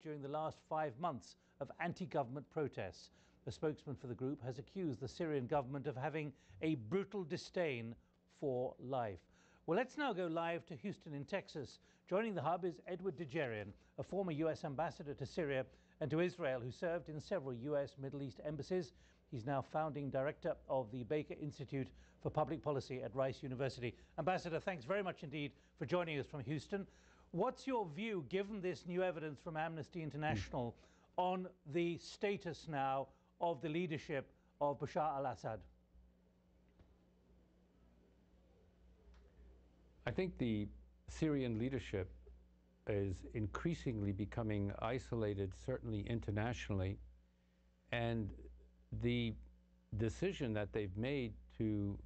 during the last 5 months of anti-government protests. A spokesman for the group has accused the Syrian government of having a brutal disdain for life. Well, let's now go live to Houston in Texas. Joining the hub is Djerejian, a former U.S. ambassador to Syria and to Israel who served in several U.S. Middle East embassies. He's now founding director of the Baker Institute for Public Policy at Rice University. Ambassador, thanks very much indeed for joining us from Houston. What's your view, given this new evidence from Amnesty International, on the status now of the leadership of Bashar al-Assad? I think the Syrian leadership is increasingly becoming isolated, certainly internationally, and the decision that they've made to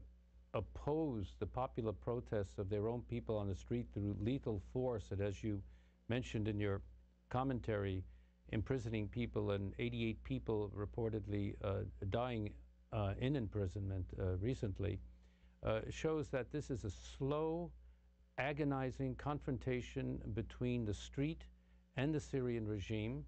oppose the popular protests of their own people on the street through lethal force, and as you mentioned in your commentary, imprisoning people, and 88 people reportedly dying in imprisonment recently, shows that this is a slow, agonizing confrontation between the street and the Syrian regime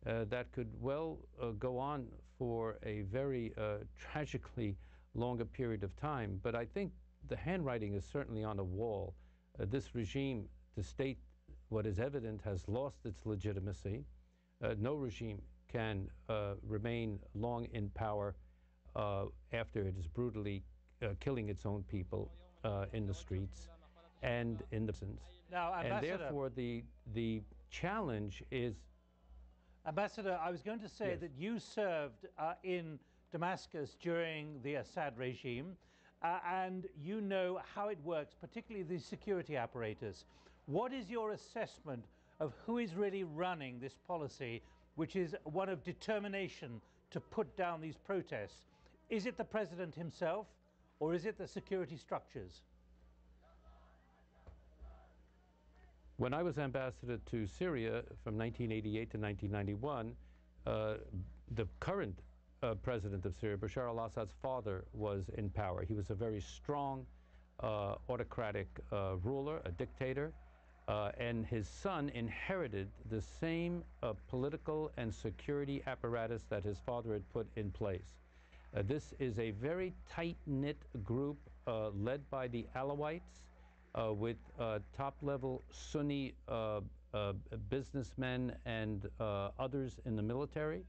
that could well go on for a very tragically longer period of time. But I think the handwriting is certainly on the wall. This regime, to state what is evident, has lost its legitimacy. No regime can remain long in power after it is brutally killing its own people in the streets and in the prisons. Now, Ambassador, and therefore the challenge is... Ambassador, I was going to say that you served in Damascus during the Assad regime, and you know how it works, particularly the security apparatus. What is your assessment of who is really running this policy, which is one of determination to put down these protests? Is it the president himself, or is it the security structures? When I was ambassador to Syria from 1988 to 1991, the current president of Syria, Bashar al-Assad's father, was in power. He was a very strong, autocratic ruler, a dictator, and his son inherited the same political and security apparatus that his father had put in place. This is a very tight-knit group led by the Alawites, with top-level Sunni businessmen and others in the military.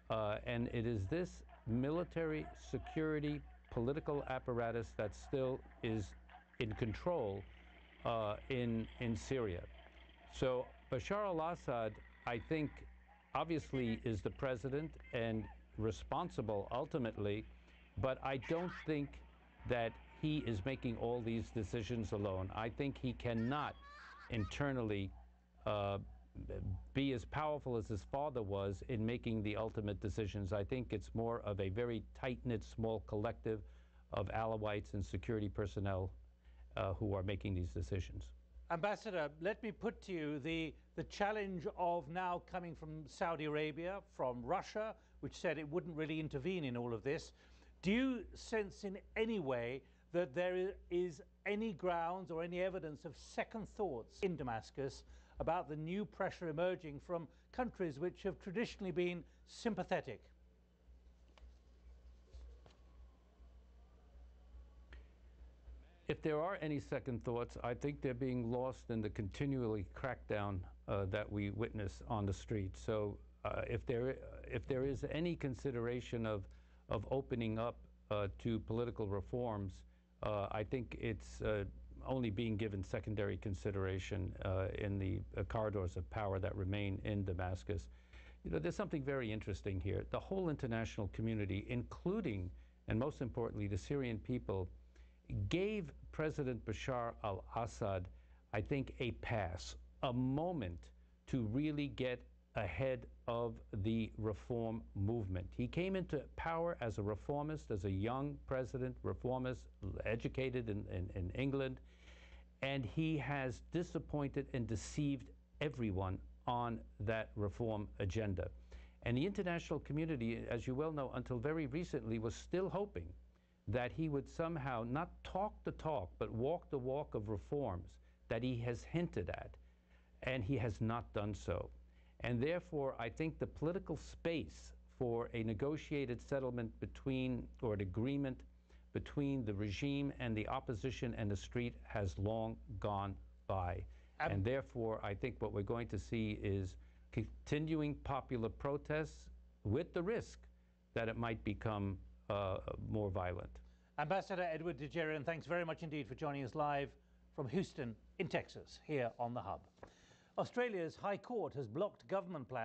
And it is this military security political apparatus that still is in control in Syria. So Bashar al-Assad, I think, obviously is the president and responsible ultimately, but I don't think that he is making all these decisions alone. I think he cannot internally be as powerful as his father was in making the ultimate decisions. I think it's more of a very tight-knit, small collective of Alawites and security personnel who are making these decisions. Ambassador, let me put to you the challenge of now coming from Saudi Arabia, from Russia, which said it wouldn't really intervene in all of this. Do you sense in any way that there is any grounds or any evidence of second thoughts in Damascus about the new pressure emerging from countries which have traditionally been sympathetic? If there are any second thoughts, I think they're being lost in the continually crackdown that we witness on the street. So if there is any consideration of opening up to political reforms, I think it's only being given secondary consideration in the corridors of power that remain in Damascus. You know, there's something very interesting here. The whole international community, including, and most importantly, the Syrian people, gave President Bashar al-Assad, I think, a pass, a moment to really get ahead of the reform movement. He came into power as a reformist, as a young president, reformist, educated in England, and he has disappointed and deceived everyone on that reform agenda. And the international community, as you well know, until very recently was still hoping that he would somehow not talk the talk, but walk the walk of reforms that he has hinted at, and he has not done so. And therefore, I think the political space for a negotiated settlement between, or an agreement between the regime and the opposition and the street has long gone by. And therefore, I think what we're going to see is continuing popular protests with the risk that it might become more violent. Ambassador Edward Djerejian, thanks very much indeed for joining us live from Houston in Texas, here on The Hub. Australia's High Court has blocked government plans